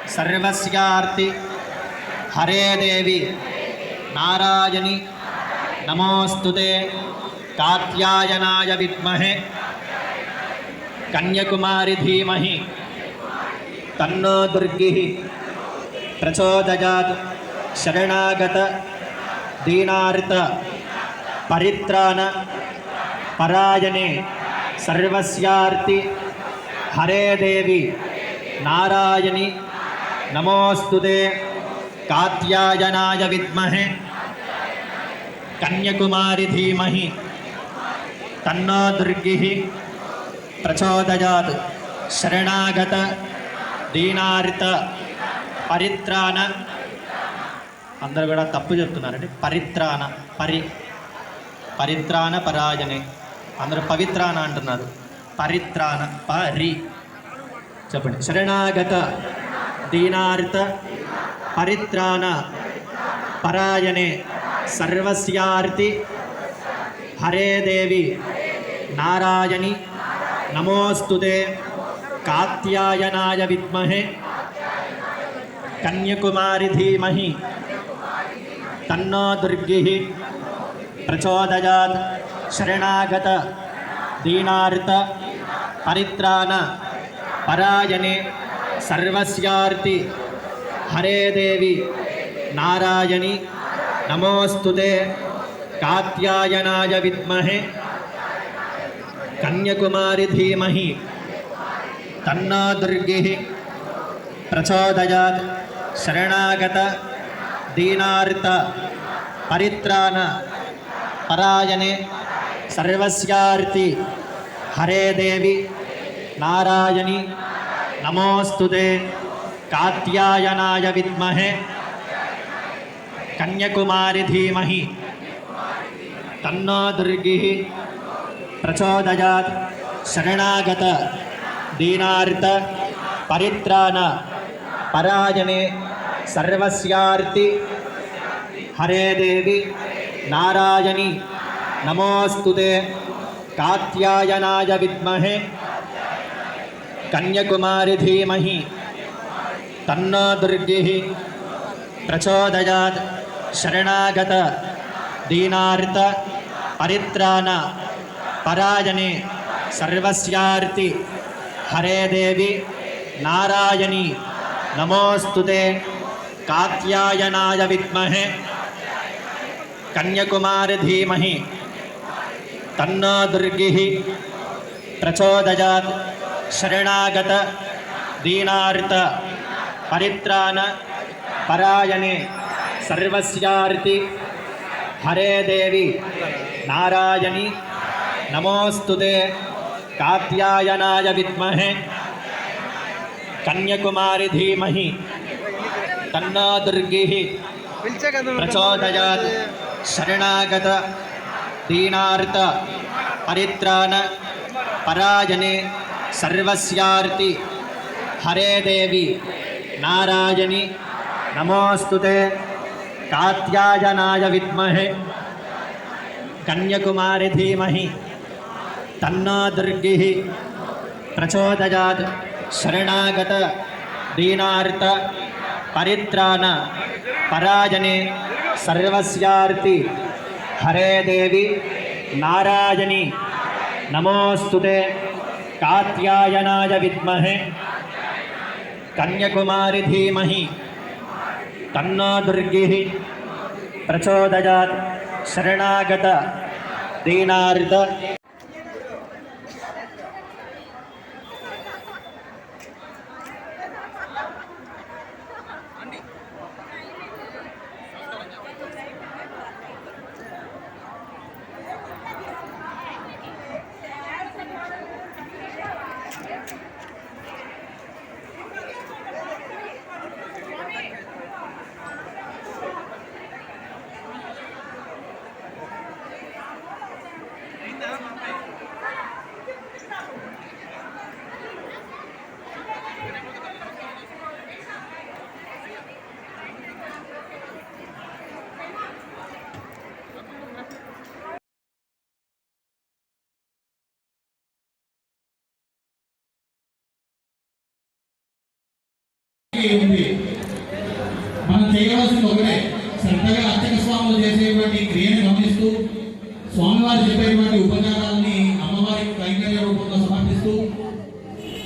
सर्वस्यार्ति हरे देवी नारायणी नमोस्तुते कात्यायनाय विद्महे कन्याकुमारी धीमहि तन्नो दुर्गिः प्रचोदयात् शरणागत दीनार्त परित्राण परायणे सर्वस्यार्ति हरे देवी नारायणी नमोस्तुते कात्यायनाय विद्महे कन्याकुमारी धीमहि तन्नो दुर्गिः प्रचोदयात् शरणागत दीनार्त परित्राण అందరూ కూడా తప్పు చెప్తున్నారండి పరిత్రాణ పరిత్రాణ పరాయణే అందరూ పవిత్రాణ అంటున్నారు పరిత్రాణ చెప్పండి శరణాగత దీనార్త పరిత్రాణ పరాయణే సర్వస్యార్తి హరే దేవి నారాయణి నమోస్తుతే కాత్యాయనాయ విద్మహే కన్యాకుమారీ ధీమహి తన్నో దుర్గిః ప్రచోదయాత్ శరణాగత దీనార్త పరిత్రాణ పరాయణే సర్వస్యార్తి హరే దేవి నారాయణి నమోస్తుతే కాత్యాయనాయ విద్మహే కన్యాకుమారీ ధీమహి తన్నో దుర్గిః ప్రచోదయాత్ శరణాగత దీనార్త పరిత్రాణ పరాయణే సర్వస్యార్తి హరే దేవి నారాయణి నమోస్తుతే కాత్యాయనాయ విద్మహే కన్యాకుమారీ ధీమహి తన్నో దుర్గిః ప్రచోదయాత్ శరణాగత దీనార్త పరిత్రాణ పరాయణే సర్వస్యార్తి హరే దేవి నారాయణి నమోస్తుతే కాత్యాయనాయ విద్మహే కన్యాకుమారీ ధీమహి తన్నో దుర్గిః ప్రచోదయాత్ శరణాగత దీనార్త పరిత్రాణ పరాయణే సర్వస్యార్తి హరే దేవి నారాయణి నమోస్తుతే కాత్యాయనాయ విద్మహే కన్యాకుమారీ ధీమహి తన్నో దుర్గిః ప్రచోదయాత్ శరణాగత దీనార్త పరిత్రాణ పరాయణే సర్వస్యార్తి హరే దేవి నారాయణి నమోస్తుతే కాత్యాయనాయ విద్మహే కన్యాకుమారీ ధీమహి తన్నో దుర్గిః ప్రచోదయాత్ శరణాగత దీనార్త పరిత్రాణ పరాయణే సర్వస్యార్తి హరే దేవి నారాయణి నమోస్తుతే కాత్యాయనాయ విద్మహే కన్యాకుమారీ ధీమహి తన్నో దుర్గిః ప్రచోదయాత్ శరణాగత దీనార్త పరిత్రాణ పరాయణే సర్వస్యార్తి హరే దేవి నారాయణి నమోస్తుతే కాత్యాయనాయ విద్మహే కన్యాకుమారీ ధీమహి తన్నో దుర్గిః ప్రచోదయాత్ శరణాగత దీనార్త ఉంది. మనం చేయవలసింది ఒకటే, శ్రద్ధగా అర్చక స్వాములు చేసేటువంటి క్రియను గమనిస్తూ స్వామివారు చెప్పేటువంటి ఉపచారాలని అమ్మవారికి కైంకర్య రూపంలో సమర్పిస్తూ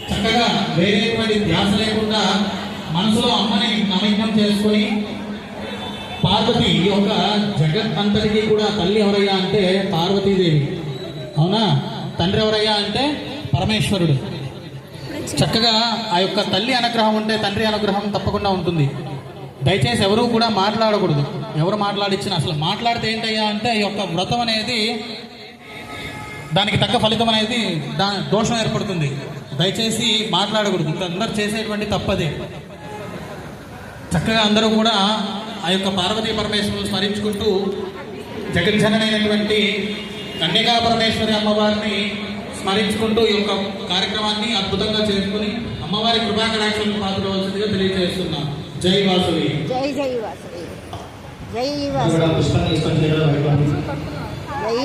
చక్కగా వేరేటువంటి ధ్యాస లేకుండా మనసులో అమ్మని నమగ్నం చేసుకొని పార్వతి ఈ యొక్క జగత్ అంతటికీ కూడా తల్లి ఎవరయ్యా అంటే పార్వతీదేవి, అవునా? తండ్రి ఎవరయ్యా అంటే పరమేశ్వరుడు. చక్కగా ఆ యొక్క తల్లి అనుగ్రహం ఉంటే తండ్రి అనుగ్రహం తప్పకుండా ఉంటుంది. దయచేసి ఎవరు కూడా మాట్లాడకూడదు. ఎవరు మాట్లాడిచ్చినా అసలు మాట్లాడితే ఏంటయ్యా అంటే ఈ యొక్క వ్రతం అనేది దానికి తగ్గ ఫలితం అనేది దోషం ఏర్పడుతుంది. దయచేసి మాట్లాడకూడదు. అందరూ చేసేటువంటి తప్పదే. చక్కగా అందరూ కూడా ఆ యొక్క పార్వతీ పరమేశ్వరుని స్మరించుకుంటూ జగజ్జననైనటువంటి కన్యకా పరమేశ్వరి అమ్మవారిని స్మరించుకుంటూ ఈ యొక్క కార్యక్రమాన్ని అద్భుతంగా చేసుకుని అమ్మవారి కృపాకటాక్షలను పాల్గొనవలసిందిగా తెలియజేస్తున్నాం. జై వాసవి. జై జై వాసవి. జై వాసవి. జై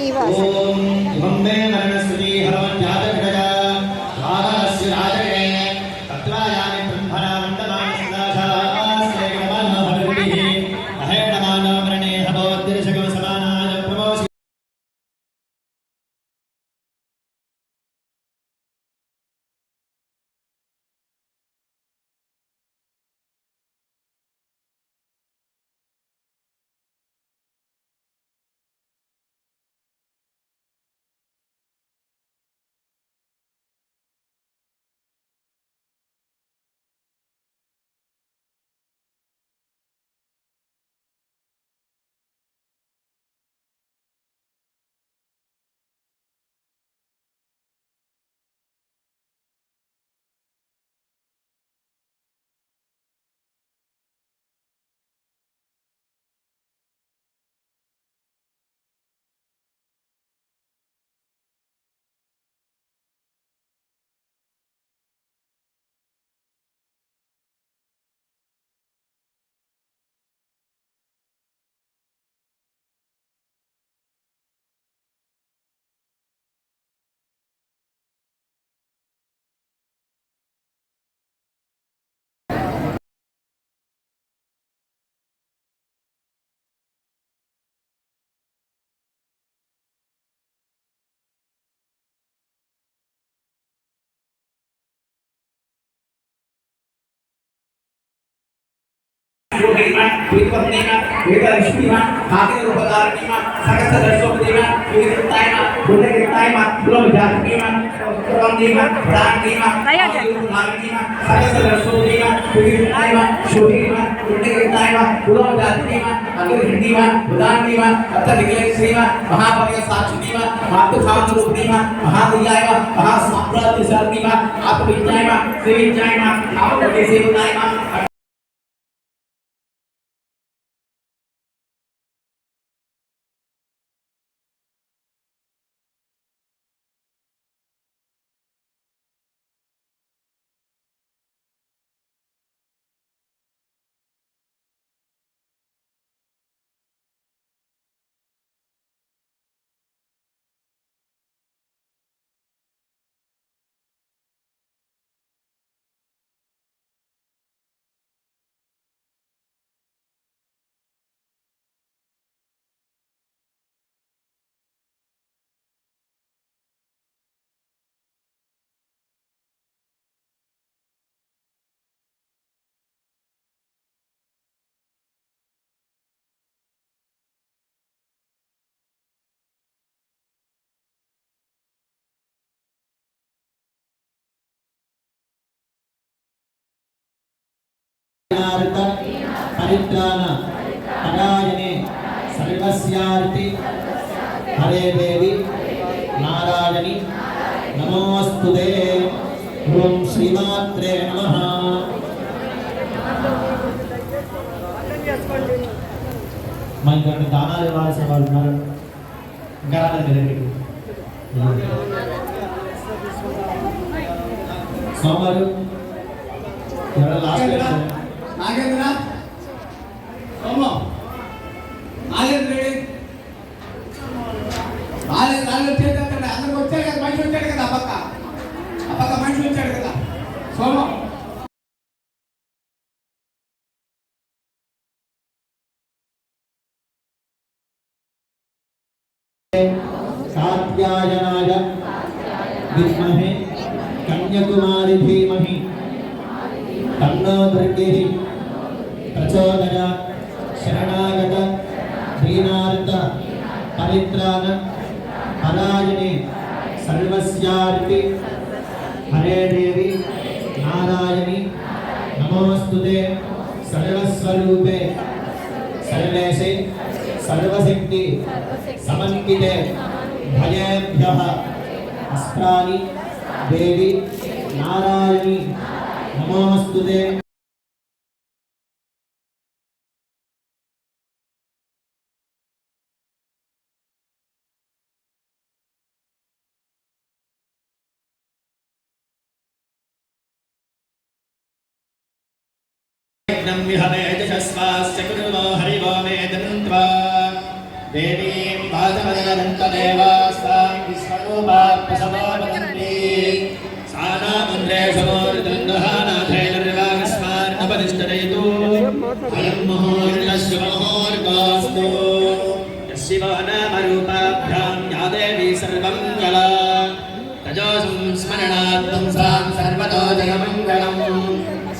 పరిత్రాణ పరాయణే సర్వస్యార్తి హరే దేవి నారాయణి నమోస్తుతే. ఓం శ్రీమాత్రే నమః. మా ఇంకా దానాలు ఇవ్వాల్సిన వాళ్ళు ఉన్నారు. ఇంకా సోమవారు నాగేంద్ర సోమ నాగేంద్ర రాలేదు వచ్చేది అందరికి వచ్చాడు కదా, మనిషి వచ్చాడు కదా, ఆ పక్క మనిషి వచ్చాడు కదా సోమ. कात्यायनाय विद्महे कन्याकुमारी धीमहि तन्नो दुर्गे प्रचोदयात्। शरणागत दीनार्त परित्राण परायणे सर्वस्यार्पि हरे देवी नारायणी नमोस्तुते सर्वस्वरूपे सर्वेशे सर्वशक्ति समन्विते भयेभ्यः अस्त्राणि देवी नारायणी नमोस्तुते। विहवेजस्वास्य कुर्वो हरिवो वेदन्त्वा देवीं वाचमदनन्तदेवास्तां विश्वरूपात्मसमो वदन्ति सा नामुन्द्रेशमोर्दन्दहानाथैर्वागस्मार्नपतिष्ठरयतु अयं मुहूर्तशुभमुहूर्तोऽस्तु यस्शिव नामरूपाभ्यां या देवी सर्वं कला तजोऽसं स्मरणात् सां सर्वतो जयमङ्गलम्।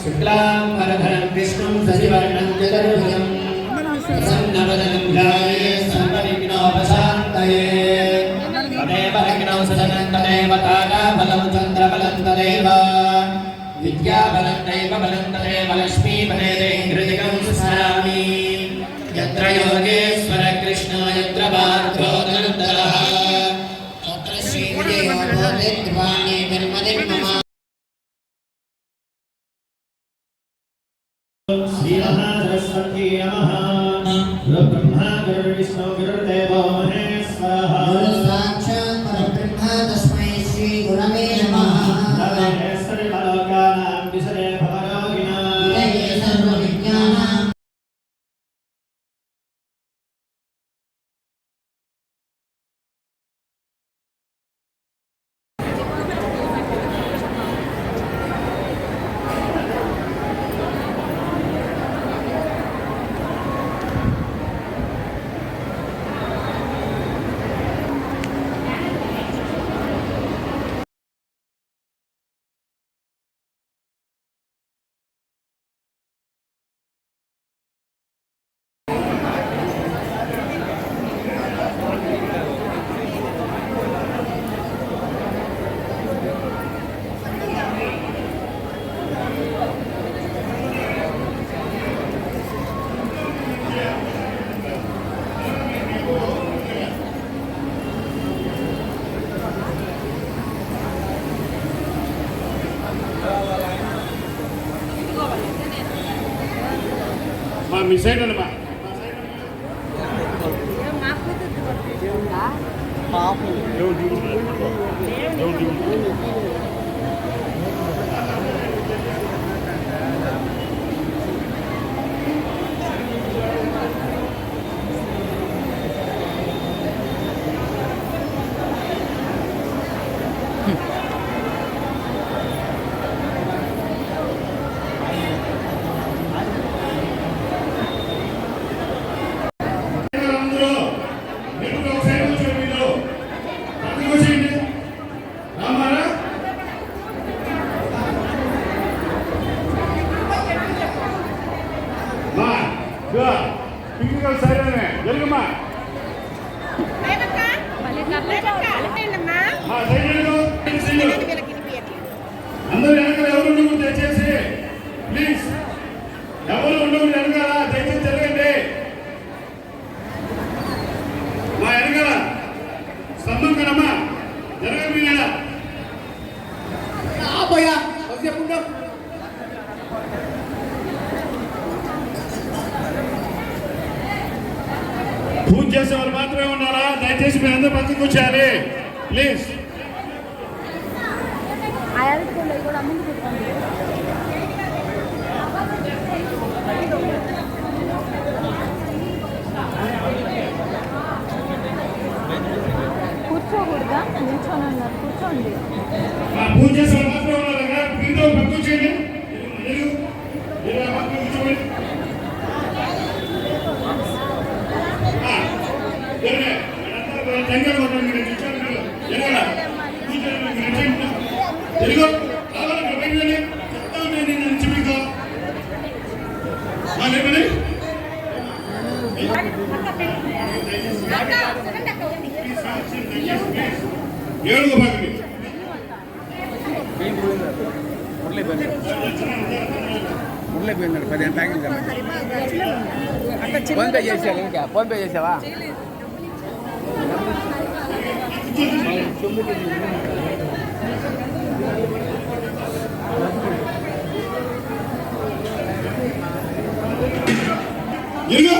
शुक्लां वरधरं विष्णुं शशिवर्णं चतुर्भुजं प्रसन्नवदनं ध्यायेत् सर्वविघ्नोपशान्तये। तदेव लग्नौ सदनं तदेव ताराबलं चन्द्रबलं तदेव विद्याबलं दैवबलं तदेव लक्ष्मीपदे हृदिकं स्मरामि। यत्र योगेश्वर कृष्ण यत्र पार्थो धनुर्धरः तत्र श्रीविजयो भवेद्वाणी निर्मले मम। श्री महासरस्वती नमः। गुरु ब्रह्मा गुरु विष्णु गुरुर्देवो महेश्वरः। गुरु साक्षात् परब्रह्म तस्मै श्री गुरवे नमः। नमः सर्वलोकानां विषये भवरोगिणां विजये सर्वविज्ञानां మిస్ అయ్యానమ్మా. అందరూ వెనకాల ఎవరు ఉండకూడదు దయచేసి ప్లీజ్ ఎవరు ఉండకూడదు వెనకాల దయచేసి జరగండి మా వెనకాల స్తంభం కదమ్మా జరగండి మీ నెల పూజ చేసేవారు మాత్రమే ఉన్నారా దయచేసి మీరు అందరూ పక్కకు వచ్చేయాలి ప్లీజ్ కూర్చోకూడదా నిల్చొని ఉన్నారు కూర్చోండి పూజ చేసేవారు మాత్రమే ఉన్నారు కదా మీతో పక్కకు వచ్చేయండి పక్కకు కూర్చోండి జంగల్ ఉంటుంది మీరు ఏడుగో బాగుంది మురళైపోయిందండి 10 ప్యాకెట్ ఫోన్ పే చేసావా ఇంకా ఫోన్ పే చేసావా ఇదిగో